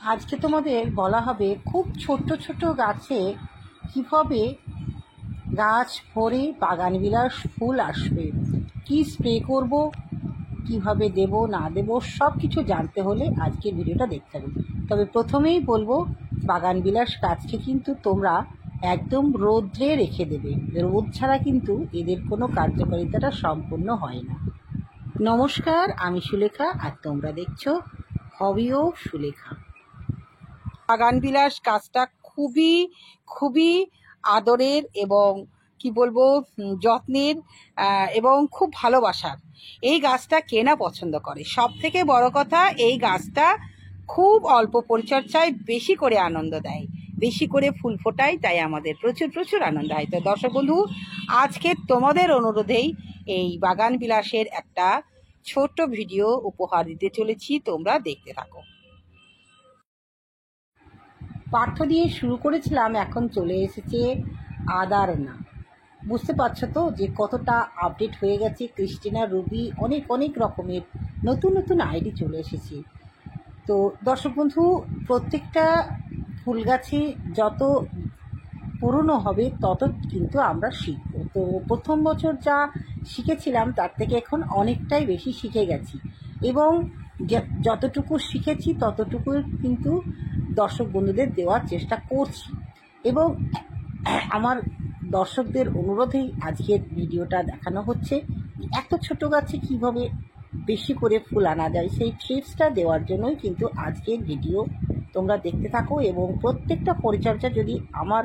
আজকে তোমাদের বলা হবে খুব ছোট্ট ছোট গাছে কিভাবে গাছ ভরে বাগানবিলাস ফুল আসবে, কি স্প্রে করব, কিভাবে দেব না দেব সব কিছু জানতে হলে আজকের ভিডিওটা দেখতে হবে। তবে প্রথমেই বলবো, বাগানবিলাস গাছকে কিন্তু তোমরা একদম রোদ্রে রেখে দেবে। রোদ ছাড়া কিন্তু এদের কোনো কার্যকারিতাটা সম্পূর্ণ হয় না। নমস্কার, আমি সুলেখা আর তোমরা দেখছো হবি ও সুলেখা। বাগানবিলাস গাছটা খুবই খুবই আদরের এবং কি বলবো যত্নের এবং খুব ভালোবাসার। এই গাছটা কেনা পছন্দ করে। সব থেকে বড় কথা, এই গাছটা খুব অল্প পরিচর্যায় বেশি করে আনন্দ দেয়, বেশি করে ফুল ফোটায়, তাই আমাদের প্রচুর প্রচুর আনন্দ হয়। তো দর্শক বন্ধু, আজকে তোমাদের অনুরোধেই এই বাগান বিলাসের একটা ছোট্ট ভিডিও উপহার দিতে চলেছি, তোমরা দেখতে থাকো। পার্থ দিয়ে শুরু করেছিলাম, এখন চলে এসেছে আদার না। বুঝতে পারছো তো যে কতটা আপডেট হয়ে গেছে। ক্রিস্টিনা, রুবি, অনেক অনেক রকমের নতুন নতুন আইডি চলে এসেছে। তো দর্শক বন্ধু, প্রত্যেকটা ফুল গাছে যত পুরনো হবে তত কিন্তু আমরা শিখব। তো প্রথম বছর যা শিখেছিলাম তার থেকে এখন অনেকটাই বেশি শিখে গেছি, এবং যতটুকু শিখেছি ততটুকু কিন্তু দর্শক বন্ধুদের দেওয়ার চেষ্টা করছি। এবং আমার দর্শকদের অনুরোধেই আজকের ভিডিওটা দেখানো হচ্ছে। এত ছোট গাছে কিভাবে বেশি করে ফুল আনা যায়, সেই টিপসটা দেওয়ার জন্যই কিন্তু আজকের ভিডিও। তোমরা দেখতে থাকো এবং প্রত্যেকটা পরিচর্যা যদি আমার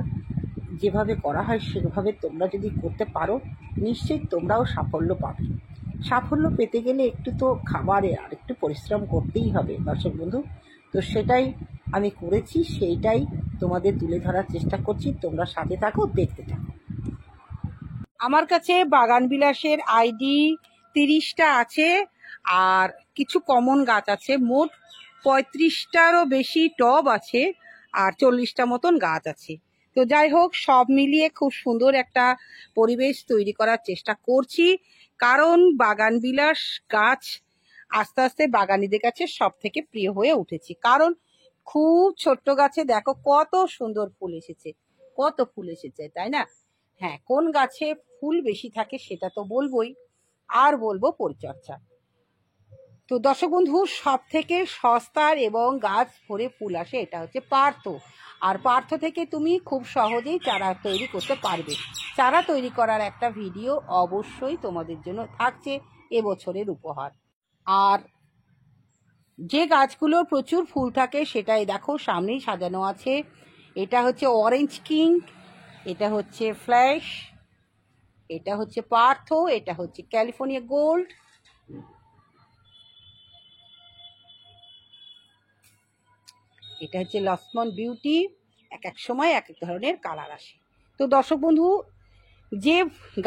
যেভাবে করা হয় সেভাবে তোমরা যদি করতে পারো, নিশ্চয়ই তোমরাও সাফল্য পাবে। সাফল্য পেতে গেলে একটু তো খাবারে আর একটু পরিশ্রম করতেই হবে দর্শক বন্ধু। তো সেটাই আমি করেছি, সেইটাই তোমাদের তুলে ধরার চেষ্টা করছি। তোমরা সাথে থাকো, দেখতে থাকো। আমার কাছে বাগান বিলাসের আইডি 30টা আছে, আর কিছু কমন গাছ আছে। মোট 35টারও বেশি টব আছে, আর 40টা মতন গাছ আছে। তো যাই হোক, সব মিলিয়ে খুব সুন্দর একটা পরিবেশ তৈরি করার চেষ্টা করছি, কারণ বাগান বিলাস গাছ আস্তে আস্তে বাগানীদের কাছে সব থেকে প্রিয় হয়ে উঠেছি। কারণ খুব ছোট্ট গাছে দেখো কত সুন্দর ফুল এসেছে, কত ফুল এসেছে, তাই না? হ্যাঁ, কোন গাছে ফুল বেশি থাকে সেটা তো বলবোই, আর বলবো পরিচর্যা। তো দর্শক বন্ধু, সব থেকে সস্তার এবং গাছ ভরে ফুল আসে এটা হচ্ছে পার্থ। আর পার্থ থেকে তুমি খুব সহজেই চারা তৈরি করতে পারবে। চারা তৈরি করার একটা ভিডিও অবশ্যই তোমাদের জন্য থাকছে এবছরের উপহার। আর যে গাছগুলো প্রচুর ফুল থাকে সেটাই দেখো সামনেই সাজানো আছে। এটা হচ্ছে অরেঞ্জ কিং, এটা হচ্ছে ফ্ল্যাশ, এটা হচ্ছে পার্থ, এটা হচ্ছে ক্যালিফোর্নিয়া গোল্ড, এটা হচ্ছে লক্ষ্মণ বিউটি। এক এক সময় এক এক ধরনের কালার আসে। তো দর্শক বন্ধু, যে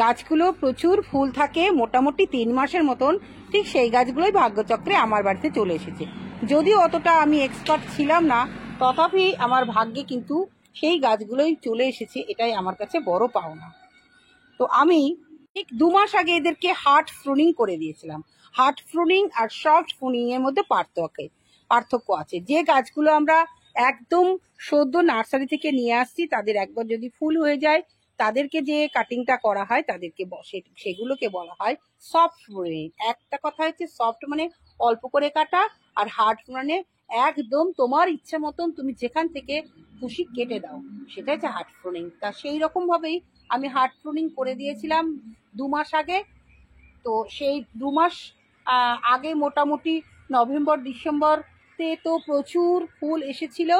গাছগুলো প্রচুর ফুল থাকে মোটামুটি 3 মাসের মতন, ঠিক সেই গাছগুলোই ভাগ্যচক্রে আমার বাড়িতে চলে এসেছে। যদিও অতটা আমি এক্সপার্ট ছিলাম না, তথাপি আমার ভাগ্যে কিন্তু সেই গাছগুলোই চলে এসেছে, এটাই আমার কাছে বড় পাওনা। তো আমি ঠিক 2 মাস আগে এদেরকে হার্ড প্রুনিং করে দিয়েছিলাম। হার্ড প্রুনিং আর সফট প্রুনিং এর মধ্যে পার্থক্য আছে। যে গাছগুলো আমরা একদম সদ্য নার্সারি থেকে নিয়ে আসছি, তাদের একবার যদি ফুল হয়ে যায়, তাদেরকে যে কাটিংটা করা হয় তাদেরকে সেগুলোকে বলা হয় সফট প্রুনিং। একটা কথা হচ্ছে সফট মানে অল্প করে কাটা, আর হার্ড মানে একদম তোমার ইচ্ছে মতন তুমি যেখান থেকে খুশি কেটে দাও, সেটা হচ্ছে হার্ড প্রুনিং। তা সেই রকম ভাবেই আমি হার্ড প্রুনিং করে দিয়েছিলাম 2 মাস আগে। তো সেই 2 মাস আগে মোটামুটি নভেম্বর ডিসেম্বরতে তো প্রচুর ফুল এসেছিল,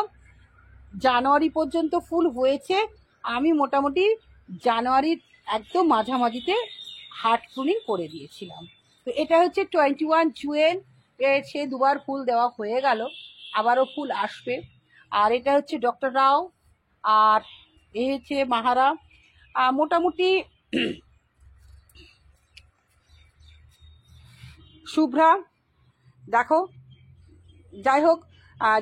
জানুয়ারি পর্যন্ত ফুল হয়েছে। আমি মোটামুটি জানুয়ারির একদম মাঝামাঝিতে হার্ড প্রুনিং করে দিয়েছিলাম। তো এটা হচ্ছে 21 জুয়েল, সে 2বার ফুল দেওয়া হয়ে গেল, আবারও ফুল আসবে। আর এটা হচ্ছে ডক্টর রাও, আর এ হচ্ছে মাহারা। মোটামুটি শুভ্রা, দেখো। যাই হোক,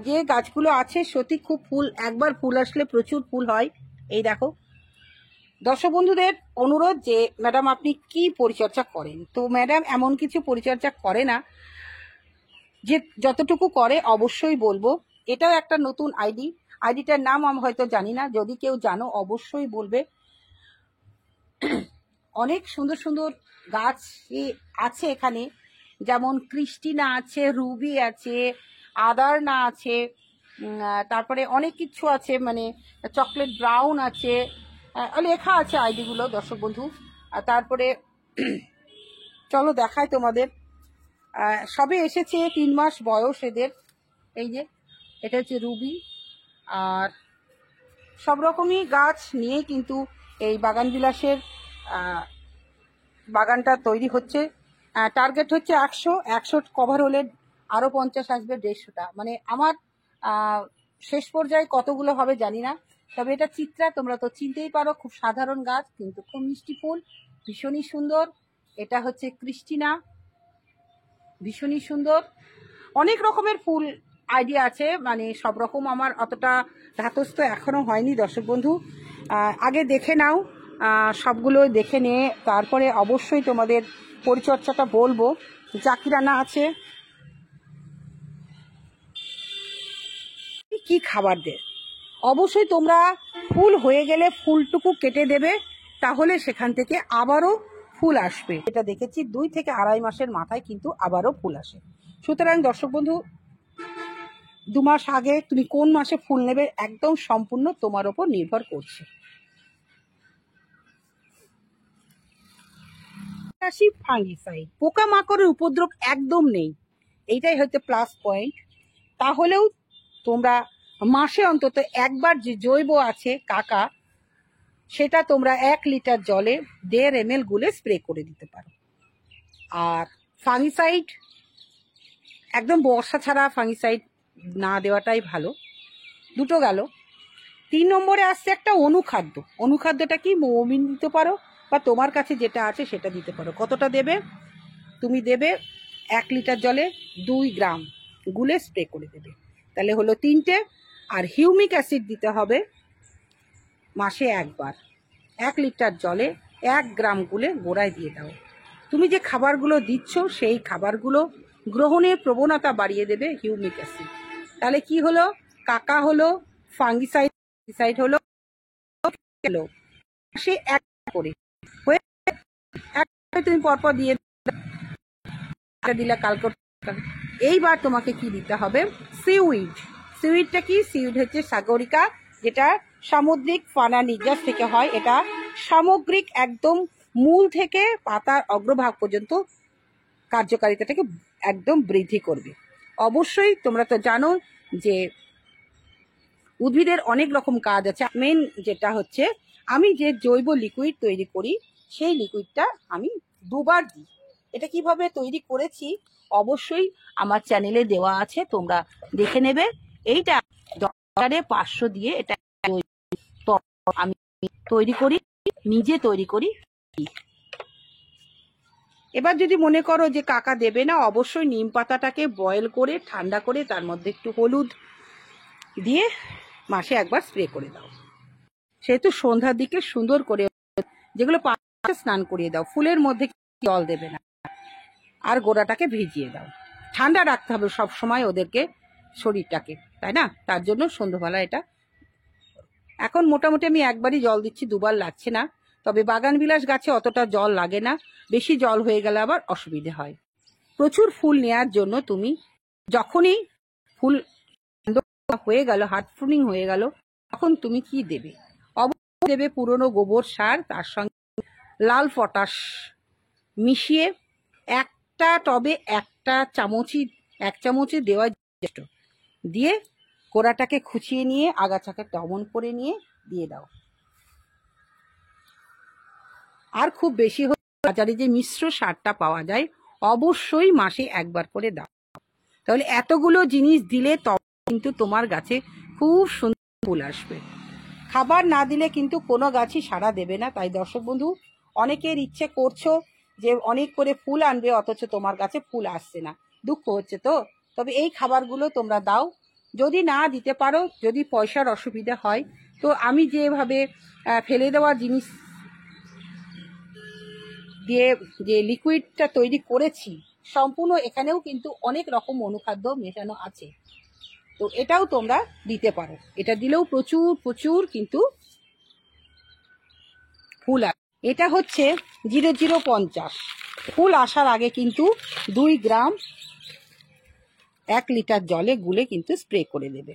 যে গাছগুলো আছে সত্যি খুব ফুল, একবার ফুল আসলে প্রচুর ফুল হয়। এই দেখো দর্শক বন্ধুদের অনুরোধ যে ম্যাডাম আপনি কি পরিচর্যা করেন। তো ম্যাডাম এমন কিছু পরিচর্যা করে না, যে যতটুকু করে অবশ্যই বলবো। এটাও একটা নতুন আইডিটার নাম আমি হয়তো জানি না, যদি কেউ জানো অবশ্যই বলবে। অনেক সুন্দর সুন্দর গাছ আছে এখানে, যেমন ক্রিস্টিনা আছে, রুবি আছে, আদারনা আছে, তারপরে অনেক কিছু আছে, মানে চকলেট ব্রাউন আছে, লেখা আছে আইডিগুলো দর্শক বন্ধু। তারপরে চলো দেখাই তোমাদের। সবে এসেছে, 3 মাস বয়স এদের। এই যে এটা হচ্ছে রুবি। আর সব রকমই গাছ নিয়ে কিন্তু এই বাগান বিলাসের বাগানটা তৈরি হচ্ছে। টার্গেট হচ্ছে 100 কভার হলে আরও 50 আসবে, 150টা। মানে আমার শেষ পর্যায়ে কতগুলো হবে জানি না, তবে এটা চিত্রা, তোমরা তো চিনতেই পারো। খুব সাধারণ গাছ কিন্তু খুব মিষ্টি ফুল, ভীষণই সুন্দর। এটা হচ্ছে ক্রিস্টিনা, ভীষণই সুন্দর। অনেক রকমের ফুল আইডিয়া আছে, মানে সব রকম আমার অতটা ধাতস্থ এখনো হয়নি দর্শক বন্ধু। আগে দেখে নাও, সবগুলো দেখে নিয়ে তারপরে অবশ্যই তোমাদের পরিচর্যাটা বলবো। জাকিরানা আছে, কি খাবার দে, অবশ্যই তোমরা ফুল হয়ে গেলে ফুলটুকু কেটে দেবে, তাহলে সেখান থেকে আবারও ফুল আসবে। এটা দেখেছি 2 থেকে 2.5 মাসের মাথায় কিন্তু আবারও ফুল আসে। সুতরাং দর্শক বন্ধু, 2 মাস আগে তুমি কোন মাসে ফুল নেবে একদম সম্পূর্ণ তোমার ওপর নির্ভর করছে। ফাঙ্গিসাইড, পোকামাকড়ের উপদ্রব একদম নেই, এইটাই হচ্ছে প্লাস পয়েন্ট। তাহলেও তোমরা মাসে অন্তত একবার যে জৈব আছে কাকা, সেটা তোমরা 1 লিটার জলে 1.5 ml গুলে স্প্রে করে দিতে পারো। আর ফাঙ্গিসাইড একদম বর্ষা ছাড়া ফাঙ্গিসাইড না দেওয়াটাই ভালো। দুটো গেল। 3 নম্বরে আসছে একটা অনুখাদ্য। অনুখাদ্যটা কি, মৌমিন দিতে পারো বা তোমার কাছে যেটা আছে সেটা দিতে পারো। কতটা দেবে? তুমি দেবে 1 লিটার জলে 2 গ্রাম গুলে স্প্রে করে দেবে, তাহলে হলো 3টে। আর হিউমিক অ্যাসিড দিতে হবে মাসে একবার, 1 লিটার জলে 1 গ্রাম গুলে গোড়ায় দিয়ে দাও। তুমি যে খাবারগুলো দিচ্ছ সেই খাবারগুলো গ্রহণের প্রবণতা বাড়িয়ে দেবে হিউমিক অ্যাসিড। তাহলে কি হলো, কাকা হলো, ফাঙ্গিসাইড হলো, সে এক করে হয়ে তুমি পরপর দিয়ে দিলে কালকে। এইবার তোমাকে কি দিতে হবে, সিউইড। সিউইডটা কি, সিউইড হচ্ছে সাগরিকা, যেটা সামুদ্রিক ফানা নির্যাস থেকে হয়। এটা সামগ্রিক একদম মূল থেকে পাতার অগ্রভাগ পর্যন্ত কার্যকারিতাটাকে একদম বৃদ্ধি করবে। অবশ্যই তোমরা তো জানো যে উদ্ভিদের অনেক রকম কাজ আছে। মেন যেটা হচ্ছে, আমি যে জৈব লিকুইড তৈরি করি সেই লিকুইডটা আমি 2 বার দিই। এটা কিভাবে তৈরি করেছি অবশ্যই আমার চ্যানেলে দেওয়া আছে, তোমরা দেখে নেবে। এইটা 500 দিয়ে এটা আমি তৈরি করি, নিজে তৈরি করি। এবার যদি মনে করো যে কাকা দেবে না, অবশ্যই নিম পাতাটাকে বয়েল করে ঠান্ডা করে তার মধ্যে একটু হলুদ দিয়ে মাসে একবার স্প্রে করে দাও। সেহেতু সন্ধ্যার দিকে সুন্দর করে যেগুলো পাশে স্নান করিয়ে দাও, ফুলের মধ্যে জল দেবে না, আর গোড়াটাকে ভিজিয়ে দাও। ঠান্ডা রাখতে হবে সব সময় ওদেরকে, শরীরটাকে, তাই না? তার জন্য সন্ধ্যাবেলা এটা। এখন মোটামুটি আমি একবারই জল দিচ্ছি, 2 বার লাগছে না। তবে বাগান বিলাস গাছে অতটা জল লাগে না, বেশি জল হয়ে গেলে আবার অসুবিধে হয়। প্রচুর ফুল নেওয়ার জন্য তুমি যখনই ফুল হয়ে গেল, হার্ট প্রুনিং হয়ে গেল, তখন তুমি কি দেবে? অবশ্যই দেবে পুরনো গোবর সার, তার সঙ্গে লাল পটাশ মিশিয়ে একটা টবে 1 চামচই দেওয়া যথেষ্ট। দিয়ে কোড়াটাকে খুঁচিয়ে নিয়ে আগাছাকে দমন করে নিয়ে দিয়ে দাও। আর খুব বেশি হলে বাজারে যে মিশ্র সারটা পাওয়া যায় অবশ্যই মাসে একবার করে দাও। তাহলে এতগুলো জিনিস দিলে তবে কিন্তু তোমার গাছে খুব সুন্দর ফুল আসবে। খাবার না দিলে কিন্তু কোনো গাছই সাড়া দেবে না। তাই দর্শক বন্ধু, অনেকের ইচ্ছে করছো যে অনেক করে ফুল আনবে, অথচ তোমার গাছে ফুল আসছে না, দুঃখ হচ্ছে তো। তবে এই খাবারগুলো তোমরা দাও। যদি না দিতে পারো, যদি পয়সার অসুবিধা হয়, তো আমি যেভাবে ফেলে দেওয়া জিনিস দিয়ে যে লিকুইডটা তৈরি করেছি সম্পূর্ণ, এখানেও কিন্তু অনেক রকম অনুখাদ্য মেশানো আছে। তো এটাও তোমরা দিতে পারো, এটা দিলেও প্রচুর প্রচুর কিন্তু ফুল আসে। এটা হচ্ছে 0050। ফুল আসার আগে কিন্তু 2 গ্রাম 1 লিটার জলে গুলে কিন্তু স্প্রে করে দেবে,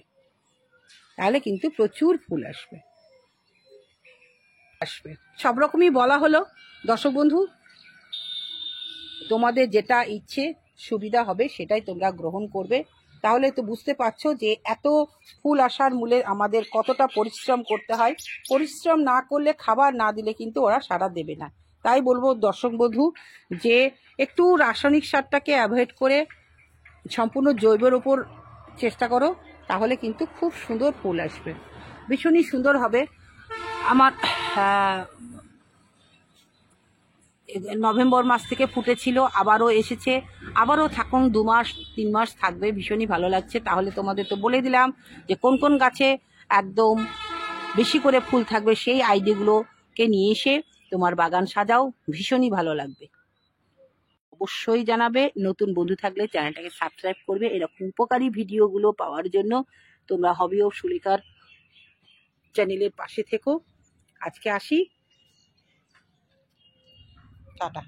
তাহলে কিন্তু প্রচুর ফুল আসবে। সব রকমই বলা হলো দর্শক বন্ধু, তোমাদের যেটা ইচ্ছে সুবিধা হবে সেটাই তোমরা গ্রহণ করবে। তাহলে তো বুঝতে পারছো যে এত ফুল আসার মূলে আমাদের কতটা পরিশ্রম করতে হয়। পরিশ্রম না করলে, খাবার না দিলে কিন্তু ওরা সাড়া দেবে না। তাই বলবো দর্শক বন্ধু যে একটু রাসায়নিক সারটাকে অ্যাভয়েড করে সম্পূর্ণ জৈবের ওপর চেষ্টা করো, তাহলে কিন্তু খুব সুন্দর ফুল আসবে, ভীষণই সুন্দর হবে। আমার নভেম্বর মাস থেকে ফুটেছিল, আবারও এসেছে, আবারও থাকুন 2 মাস 3 মাস থাকবে, ভীষণই ভালো লাগছে। তাহলে তোমাদের তো বলে দিলাম যে কোন কোন গাছে একদম বেশি করে ফুল থাকবে, সেই আইডিয়াগুলোকে নিয়ে এসে তোমার বাগান সাজাও, ভীষণই ভালো লাগবে। অবশ্যই জানাবে, নতুন বন্ধু থাকলে চ্যানেলটাকে সাবস্ক্রাইব করবে। এরকম উপকারী ভিডিওগুলো পাওয়ার জন্য তোমরা হবি অফ সুলেখার চ্যানেলের পাশে থেকো। আজকে আসি, টাটা।